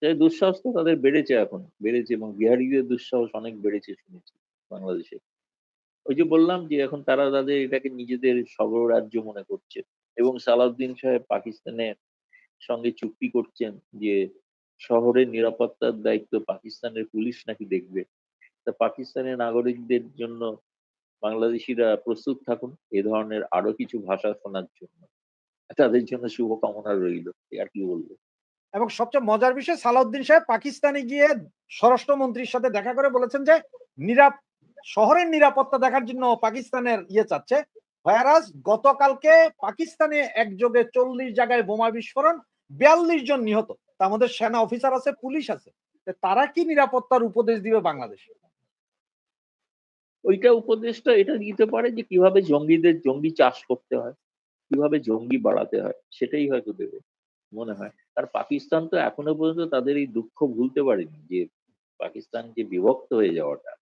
এই দুঃসাহস তো তাদের বেড়েছে, এখন বেড়েছে, এবং বিহারিদের দুঃসাহস অনেক বেড়েছে শুনেছি বাংলাদেশে। ওই যে বললাম যে এখন তারা তাদের এটাকে নিজেদের স্বরাজ্য মনে করছে, এবং সালাউদ্দিন সাহেব পাকিস্তানের সঙ্গে চুক্তি করছেন যে শহরের নিরাপত্তার দায়িত্ব পাকিস্তানের পুলিশ নাকি দেখবে। তা পাকিস্তানের নাগরিকদের জন্য বাংলাদেশিরা প্রস্তুত থাকুন এ ধরনের আরো কিছু ভাষা শোনার জন্য। তাদের জন্য শুভকামনা রইল, আর কি বলবো।
এবং সবচেয়ে মজার বিষয়, সালাউদ্দিন সাহেব পাকিস্তানে গিয়ে স্বরাষ্ট্রমন্ত্রীর সাথে দেখা করে বলেছেন যে শহরের নিরাপত্তা দেখার জন্য পাকিস্তানের চাচ্ছে। হোয়ারাজ গতকালকে পাকিস্তানে একযোগে 40 জায়গায় বোমা বিস্ফোরণ, 42 জন নিহত, তার মধ্যে সেনা অফিসার আছে, পুলিশ আছে। তারা কি নিরাপত্তার উপদেশ দিবে বাংলাদেশে?
ওইটা উপদেশটা এটা দিতে পারে যে কিভাবে জঙ্গি চাষ করতে হয়, কিভাবে জঙ্গি বাড়াতে হয়, সেটাই হয়তো দেবে মনে হয়। আর পাকিস্তান তো এখনো পর্যন্ত তাদের এই দুঃখ ভুলতে পারেনি, যে পাকিস্তান যে বিভক্ত হয়ে যাওয়াটা,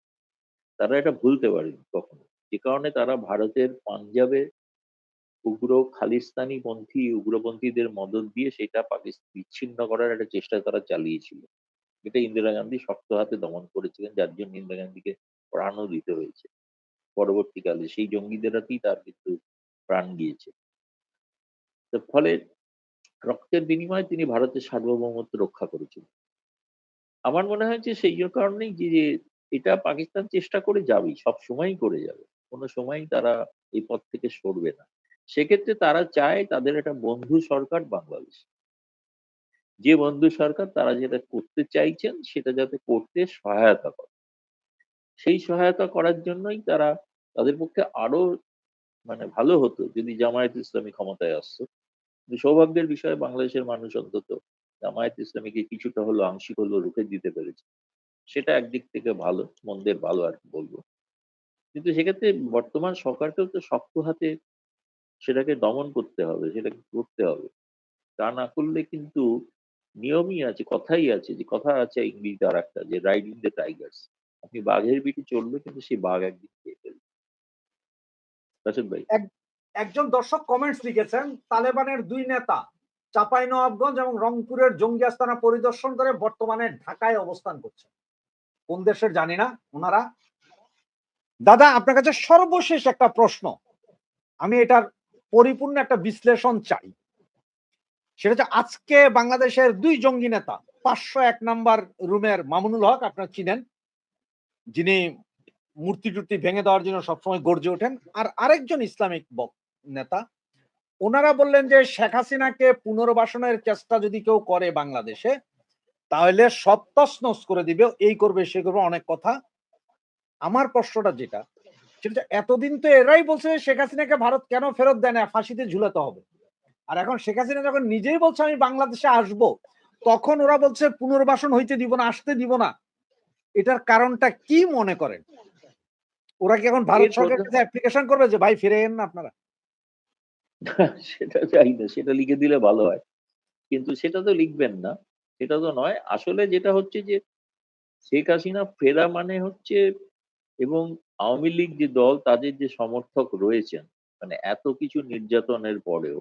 তারা এটা ভুলতে পারেনি কখনো। যে কারণে তারা ভারতের পাঞ্জাবে উগ্রপন্থীদের মদদ দিয়ে সেটা পাকিস্তান বিচ্ছিন্ন করার একটা চেষ্টা তারা চালিয়েছিল। এটা ইন্দিরা গান্ধী শক্ত হাতে দমন করেছিলেন, যার জন্য ইন্দিরা গান্ধীকে প্রাণও দিতে হয়েছে। পরবর্তীকালে সেই জঙ্গিদের হাতেই তার কিন্তু প্রাণ গিয়েছে। তো ফলে রক্তের বিনিময়ে তিনি ভারতের সার্বভৌমত্ব রক্ষা করেছিলেন। আমার মনে হয় যে সেই কারণেই যে এটা পাকিস্তান চেষ্টা করে যাবেই, সব সময়ই করে যাবে, কোনো সময়ই তারা এই পথ থেকে সরবে না। সেক্ষেত্রে তারা চায় তাদের একটা বন্ধু সরকার বাংলাদেশ, যে বন্ধু সরকার তারা যেটা করতে চাইছেন সেটা যাতে করতে সহায়তা করে। সেই সহায়তা করার জন্যই তাদের পক্ষে আরো ভালো হতো যদি জামায়াত ইসলামী ক্ষমতায় আসতো। কিন্তু সৌভাগ্যের বিষয় বাংলাদেশের মানুষ অন্তত জামায়াত ইসলামীকে কিছুটা হলো আংশিক হলেও রুখে দিতে পেরেছে। সেটা একদিক থেকে ভালো, মন্দের ভালো আর কি বলবো। কিন্তু সেক্ষেত্রে বর্তমান সরকারকেও তো শক্ত হাতে সেটাকে দমন করতে হবে, সেটাকে করতে হবে। তা না করলে কিন্তু নিয়মই আছে, কথাই আছে, যে কথা আছে ইংরেজিতে আর একটা, যে রাইডিং দ্য টাইগার্স। আপনি বাঘের পিঠে চলবে কিন্তু সেই বাঘ একদিন খেয়ে ফেলবে। রাশেদ ভাই,
একজন দর্শক কমেন্টস লিখেছেন, তালেবানের 2 নেতা চাঁপাইনবাবগঞ্জ এবং রংপুরের জঙ্গি আস্তানা পরিদর্শন করে বর্তমানে ঢাকায় অবস্থান করছেন। কোন দেশের জানি না ওনারা। দাদা, আপনার কাছে সর্বশেষ একটা প্রশ্ন, আমি এটার পরিপূর্ণ একটা বিশ্লেষণ চাই। সেটা হচ্ছে, আজকে বাংলাদেশের 2 জঙ্গি নেতা, 501 নাম্বার রুমের মামুনুল হক, আপনারা চিনেন, যিনি মূর্তি টুর্তি ভেঙে দেওয়ার জন্য সবসময় গর্জে ওঠেন, আর আরেকজন ইসলামিক নেতা, ওনারা বললেন যে শেখ হাসিনাকে পুনর্বাসনের চেষ্টা যদি কেউ করে বাংলাদেশে, তাহলে সব তছনছ করে দিবে, এই করবে সে করবে, অনেক কথা। আমার প্রশ্নটা যেটা, সেটা এতদিন তো এরাই বলছে শেখ হাসিনাকে ভারত কেন ফেরত দেয় না, ফাঁসিতে ঝুলাতে হবে। আর এখন শেখ হাসিনা যখন নিজেই বলছে আমি বাংলাদেশে আসব, তখন ওরা বলছে পুনর্বাসন হইতে দিব না, আসতে দিব না। এটার কারণটা কি মনে করেন? ওরা কি এখন ভারত
এর
সরকারের কাছে অ্যাপ্লিকেশন করবে যে ভাই ফিরে এন না আপনারা?
সেটা চাই না, সেটা লিখে দিলে ভালো হয়, কিন্তু সেটা তো লিখবেন না, সেটা তো নয়। আসলে যেটা হচ্ছে যে শেখ হাসিনা ফেরা মানে হচ্ছে, এবং আওয়ামী লীগ যে দল তাদের যে সমর্থক রয়েছেন, এত কিছু নির্যাতনের পরেও,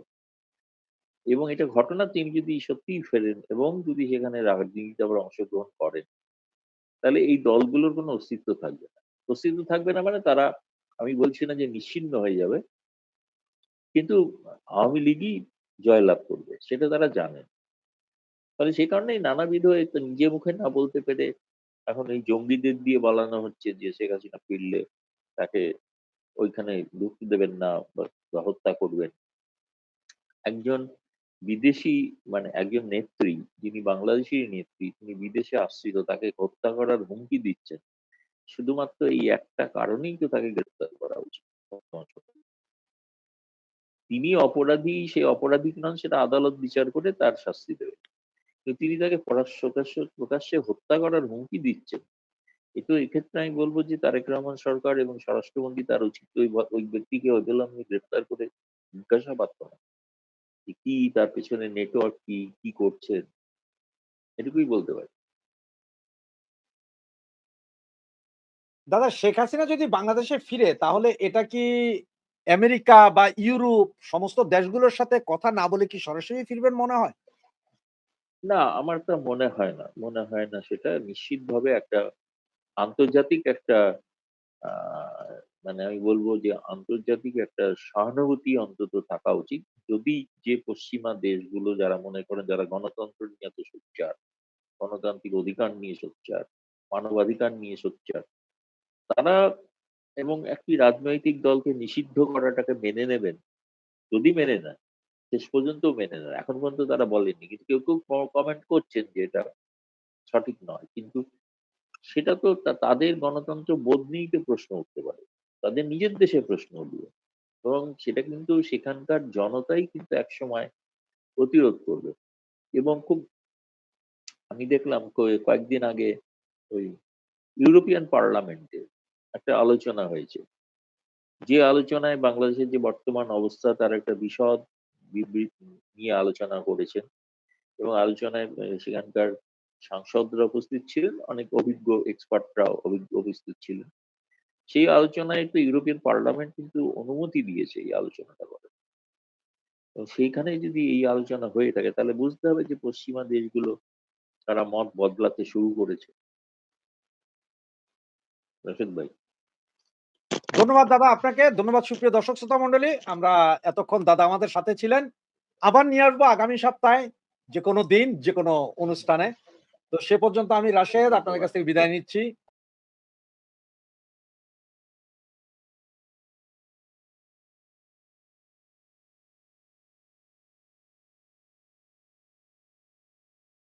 এবং এটা ঘটনা, তিনি যদি সত্যিই ফেরেন এবং যদি সেখানে রাজনীতিতে আবার অংশগ্রহণ করেন, তাহলে এই দলগুলোর কোনো অস্তিত্ব থাকবে না। অস্তিত্ব থাকবে না মানে তারা, আমি বলছি না যে নিশ্চিহ্ন হয়ে যাবে, কিন্তু আওয়ামী লীগই জয়লাভ করবে, সেটা তারা জানেন। ফলে সেই কারণেই নানাবিধ নিজে মুখে না বলতে পেরে এখন এই জঙ্গিদের দিয়ে বলানো হচ্ছে যে শেখ হাসিনা ফিরলে তাকে ওইখানে ঢুকতে দেবেন না বা হত্যা করবেন। একজন বিদেশি, একজন নেত্রী, যিনি বাংলাদেশী নেত্রী, তিনি বিদেশে আসছিল, তাকে হত্যা করার হুমকি দিচ্ছেন, শুধুমাত্র এই একটা কারণেই তো তাকে গ্রেফতার করা উচিত বর্তমান সরকার। তিনি অপরাধী, সে অপরাধী নন, সেটা আদালত বিচার করে তার শাস্তি দেবে। কিন্তু তিনি তাকে প্রকাশ্যে হত্যা করার হুমকি দিচ্ছেন। কিন্তু এক্ষেত্রে আমি বলবো যে তারেক রহমান সরকার এবং স্বরাষ্ট্রমন্ত্রী তার উচিত ওই ব্যক্তিকে অবিলম্বে গ্রেফতার করে জিজ্ঞাসাবাদ করা, কি তার পেছনে নেটওয়ার্ক কি করছেন, এটুকুই বলতে পারি।
দাদা, শেখ হাসিনা যদি বাংলাদেশে ফিরে, তাহলে এটা কি আমেরিকা বা ইউরোপ সমস্ত দেশগুলোর সাথে কথা না বলে কি সরাসরি ফিরবেন মনে হয়?
না, আমার তা মনে হয় না সেটা নিশ্চিতভাবে একটা আন্তর্জাতিক একটা মানে আমি বলবো যে আন্তর্জাতিক একটা সহানুভূতি অন্তত থাকা উচিত। যদি যে পশ্চিমা দেশগুলো যারা মনে করেন যারা গণতন্ত্র নিয়ে এত সোচ্চার, গণতান্ত্রিক অধিকার নিয়ে সোচ্চার, মানবাধিকার নিয়ে সোচ্চার, তারা এবং একটি রাজনৈতিক দলকে নিষিদ্ধ করাটাকে মেনে নেবেন, যদি মেনে নেয়, শেষ পর্যন্ত মেনে নেয়। এখন পর্যন্ত তারা বলেননি, কিন্তু কেউ কেউ কমেন্ট করছেন যে এটা সঠিক নয়, কিন্তু সেটা তো তাদের গণতন্ত্র বোধ নিয়েই তো প্রশ্ন উঠতে পারে, তাদের নিজের দেশে প্রশ্ন উঠবে, এবং সেটা কিন্তু সেখানকার জনতাই কিন্তু একসময় প্রতিরোধ করবে। এবং খুব আমি দেখলাম কয়েকদিন আগে ওই ইউরোপিয়ান পার্লামেন্টে একটা আলোচনা হয়েছে, যে আলোচনায় বাংলাদেশের যে বর্তমান অবস্থা তার একটা বিশদ বিবৃতি নিয়ে আলোচনা করেছেন, এবং আলোচনায় সেখানকার সাংসদরা উপস্থিত ছিলেন, অনেক অভিজ্ঞ এক্সপার্টরাও উপস্থিত ছিলেন। সেই আলোচনায় তো ইউরোপিয়ান পার্লামেন্ট কিন্তু অনুমতি দিয়েছে এই আলোচনাটা করার। এবং সেইখানে যদি এই আলোচনা হয়ে থাকে তাহলে বুঝতে হবে যে পশ্চিমা দেশগুলো তারা মত বদলাতে শুরু করেছে। রশিদ ভাই।
ধন্যবাদ দাদা আপনাকে, ধন্যবাদ সুপ্রিয় দর্শক শ্রোতা মন্ডলী। আমরা এতক্ষণ দাদা আমাদের সাথে ছিলেন, আবার নিয়ে আসবো আগামী সপ্তাহে যে কোনো দিন যে কোনো অনুষ্ঠানে। তো সে পর্যন্ত আমি রাশেদ আপনাদের কাছ থেকে বিদায় নিচ্ছি।